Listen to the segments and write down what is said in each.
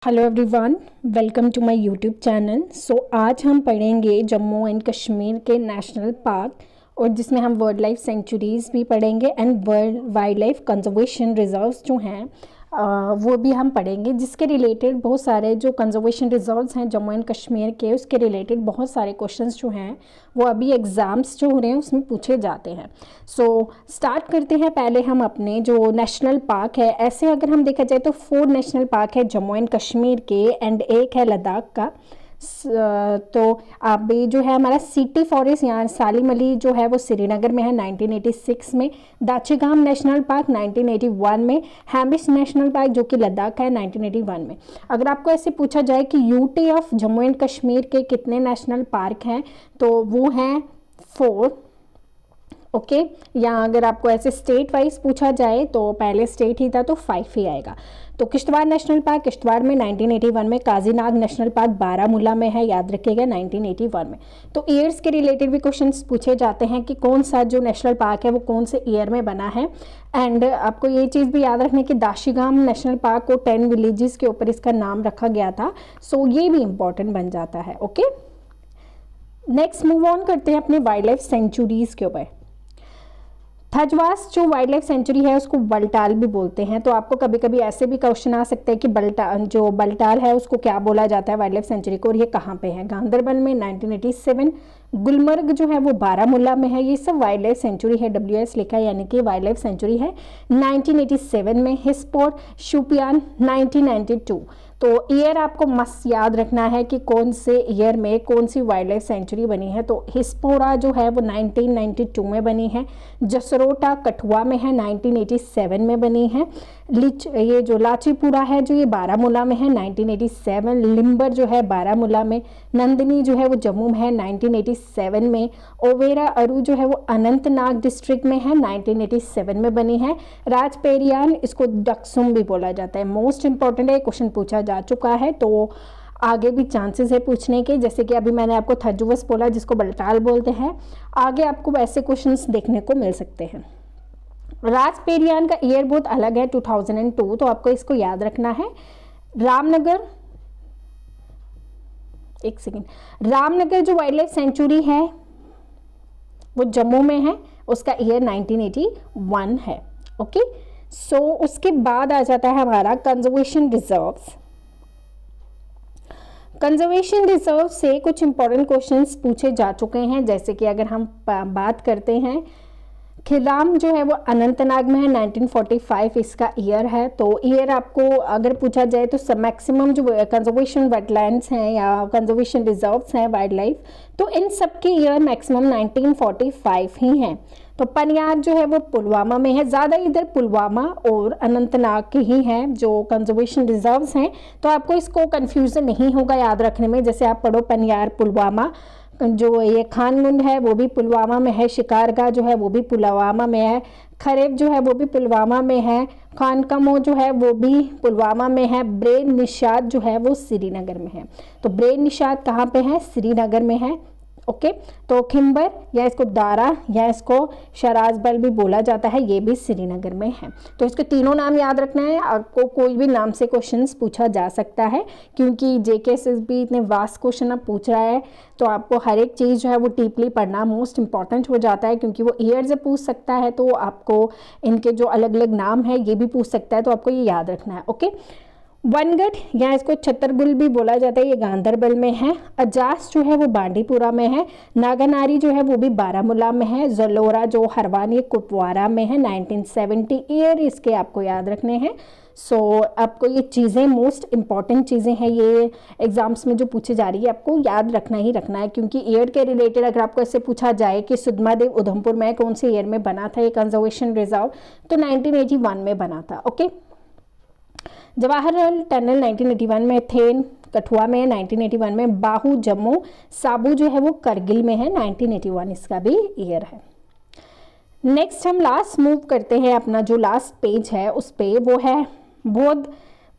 Hello everyone, welcome to my YouTube channel. आज हम पढ़ेंगे जम्मू एंड कश्मीर के नेशनल पार्क और जिसमें हम वर्ल्ड लाइफ सेंचुरीज़ भी पढ़ेंगे and world wild life conservation reserves जो हैं वो भी हम पढ़ेंगे, जिसके रिलेटेड बहुत सारे जो कंजर्वेशन रिजर्व्स हैं जम्मू एंड कश्मीर के, उसके रिलेटेड बहुत सारे क्वेश्चंस जो हैं वो अभी एग्ज़ाम्स जो हो रहे हैं उसमें पूछे जाते हैं। स्टार्ट करते हैं। पहले हम अपने जो नेशनल पार्क है, ऐसे अगर हम देखा जाए तो 4 नेशनल पार्क है जम्मू एंड कश्मीर के एंड एक है लद्दाख का। तो अभी जो है हमारा सिटी फॉरेस्ट यहाँ सालिम अली जो है वो श्रीनगर में है 1986 में, दाचीगाम नेशनल पार्क 1981 में, हैमिश नेशनल पार्क जो कि लद्दाख है 1981 में। अगर आपको ऐसे पूछा जाए कि UT of Jammu and Kashmir के कितने नेशनल पार्क हैं तो वो हैं 4। ओके या अगर आपको ऐसे स्टेट वाइज पूछा जाए तो पहले स्टेट ही था तो 5 ही आएगा। तो किश्तवाड़ नेशनल पार्क किश्तवाड़ में 1981 में, काजीनाग नेशनल पार्क बारामूला में है, याद रखिएगा 1981 में। तो ईयर्स के रिलेटेड भी क्वेश्चंस पूछे जाते हैं कि कौन सा जो नेशनल पार्क है वो कौन से ईयर में बना है। एंड आपको ये चीज़ भी याद रखनी कि दाशीगाम नेशनल पार्क को 10 विलेजेस के ऊपर इसका नाम रखा गया था। ये भी इंपॉर्टेंट बन जाता है। ओके, नेक्स्ट मूव ऑन करते हैं अपने वाइल्ड लाइफ सेंचुरीज़ के ऊपर। थजवास जो वाइल्ड लाइफ सेंचुरी है उसको बलटाल भी बोलते हैं। तो आपको कभी कभी ऐसे भी क्वेश्चन आ सकते हैं कि बलटाल है उसको क्या बोला जाता है वाइल्ड लाइफ सेंचुरी को, और ये कहाँ पे है। गांधरबल में 1987, गुलमर्ग जो है वो बारामूला में है। ये सब वाइल्ड लाइफ सेंचुरी है, WS लिखा है यानी कि वाइल्ड लाइफ सेंचुरी है 1987 में। हिस्पोर शोपियान 1992। तो ईयर आपको मस्त याद रखना है कि कौन से ईयर में कौन सी वाइल्ड लाइफ सेंचुरी बनी है। तो हिस्पोरा जो है वो 1992 में बनी है। जसरोटा कठुआ में है 1987 में बनी है। ये जो लाचीपुरा है जो ये बारामूला में है 1987। लिम्बर जो है बारामूला में। नंदिनी जो है वो जम्मू में है 1987 में। ओवेरा अरू जो है वो अनंतनाग डिस्ट्रिक्ट में है 1987 में बनी है। राजपेरियान इसको डक्सुम भी बोला जाता है। मोस्ट इंपॉर्टेंट है, क्वेश्चन पूछा जा चुका है तो आगे भी चांसेस है पूछने के। जैसे कि अभी मैंने आपको थजवस बोला जिसको बलटाल बोलते हैं, आगे आपको ऐसे क्वेश्चंस देखने को मिल सकते हैं। राजपेरियान का ईयर बहुत अलग है 2002, तो आपको इसको याद रखना है। रामनगर, एक सेकेंड, रामनगर जो वाइल्ड लाइफ सेंचुरी है वो जम्मू में है, उसका ईयर 1981 है। ओके, उसके बाद आ जाता है हमारा कंजर्वेशन रिजर्व्स। कंजर्वेशन रिजर्व से कुछ इंपॉर्टेंट क्वेश्चंस पूछे जा चुके हैं। जैसे कि अगर हम बात करते हैं, खिलाम जो है वो अनंतनाग में है 1945 इसका ईयर है। तो ईयर आपको अगर पूछा जाए तो मैक्सिमम जो कंजर्वेशन वेटलैंड्स हैं या कंजर्वेशन रिजर्व्स हैं वाइल्ड लाइफ, तो इन सब के ईयर मैक्सिमम 1945 ही हैं। तो पनियार जो है वो पुलवामा में है, ज़्यादा इधर पुलवामा और अनंतनाग के ही हैं जो कंजर्वेशन रिजर्व्स हैं। तो आपको इसको कन्फ्यूज़न नहीं होगा याद रखने में। जैसे आप पढ़ो पनियार पुलवामा, जो ये खानमुंड है वो भी पुलवामा में है, शिकारगाह जो है वो भी पुलवामा में है, खरेब जो है वो भी पुलवामा में है, खानकामो जो है वो भी पुलवामा में है, ब्रेन निशात जो है वो श्रीनगर में है। तो ब्रेन निशात कहाँ पे है? श्रीनगर में है। ओके, तो खिम्बर या इसको दारा या इसको शराजबल भी बोला जाता है, ये भी श्रीनगर में है। तो इसके तीनों नाम याद रखना है। आपको कोई भी नाम से क्वेश्चंस पूछा जा सकता है क्योंकि JKSSB इतने वास्ट क्वेश्चन अब पूछ रहा है, तो आपको हर एक चीज़ जो है वो डीपली पढ़ना मोस्ट इंपॉर्टेंट हो जाता है क्योंकि वो ईयर से पूछ सकता है। तो आपको इनके जो अलग अलग नाम है ये भी पूछ सकता है, तो आपको ये याद रखना है। ओके, वनगढ़ या इसको छतरबुल भी बोला जाता है, ये गांधरबल में है। अजास जो है वो बांडीपुरा में है। नागानारी जो है वो भी बारामूला में है। जलोरा जो हरवान ये कुपवारा में है 1970 ईयर इसके आपको याद रखने हैं। आपको ये चीज़ें मोस्ट इंपॉर्टेंट चीज़ें हैं, ये एग्जाम्स में जो पूछी जा रही है आपको याद रखना ही रखना है क्योंकि ईयर के रिलेटेड अगर आपको ऐसे पूछा जाए कि सुधमादेव उधमपुर में कौन से ईयर में बना था ये कंजर्वेशन रिजर्व, तो 1981 में बना था। ओके, जवाहरलाल टनल 1981 में, थेन कठुआ में 1981 में, बाहू जम्मू, साबू जो है वो करगिल में है 1981 इसका भी ईयर है। नेक्स्ट हम लास्ट मूव करते हैं, अपना जो लास्ट पेज है उस पे वो है बौद्ध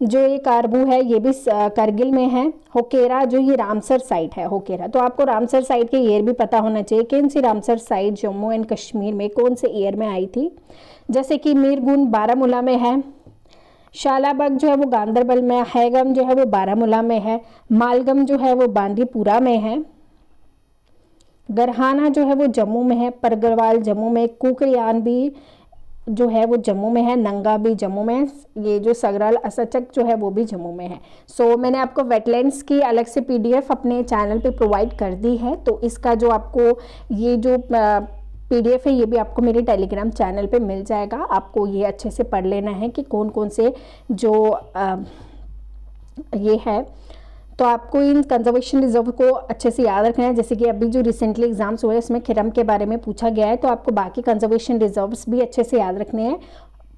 जो ये कारबू है ये भी करगिल में है। होकेरा जो ये रामसर साइट है, होकेरा, तो आपको रामसर साइट के ईयर भी पता होना चाहिए। कौन सी Ramsar site Jammu and Kashmir में कौन से ईयर में आई थी। जैसे कि मीरगुंड बारामूला में है, शालाबाग जो है वो गांधरबल में, हैगम जो है वो बारामूला में है, मालगम जो है वो बांदीपुरा में है, गरहाना जो है वो जम्मू में है, परगरवाल जम्मू में, कुकरियान भी जो है वो जम्मू में है, नंगा भी जम्मू में है, ये जो सगराल असचक जो है वो भी जम्मू में है। सो मैंने आपको वेटलैंड्स की अलग से पीडीएफ अपने चैनल पे प्रोवाइड कर दी है, तो इसका जो आपको ये जो पीडीएफ है ये भी आपको मेरे टेलीग्राम चैनल पे मिल जाएगा। आपको ये अच्छे से पढ़ लेना है कि कौन कौन से जो ये है, तो आपको इन कंजर्वेशन रिजर्व को अच्छे से याद रखना है। जैसे कि अभी जो रिसेंटली एग्जाम्स हुए उसमें खिरम के बारे में पूछा गया है, तो आपको बाकी कंजर्वेशन रिजर्व्स भी अच्छे से याद रखने हैं,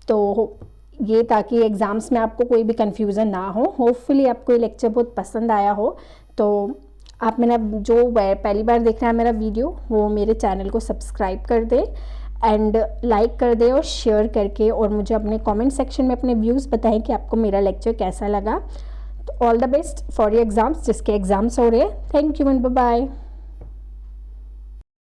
तो ये ताकि एग्ज़ाम्स में आपको कोई भी कन्फ्यूज़न ना हो। होपफुली आपको ये लेक्चर बहुत पसंद आया हो। तो आप मेरा जो पहली बार देख रहे हैं मेरा वीडियो, वो मेरे चैनल को सब्सक्राइब कर दे एंड लाइक कर दे और शेयर करके, और मुझे अपने कमेंट सेक्शन में अपने व्यूज़ बताएं कि आपको मेरा लेक्चर कैसा लगा। तो all the best for your exams, जिसके एग्ज़ाम्स हो रहे हैं। Thank you and bye bye.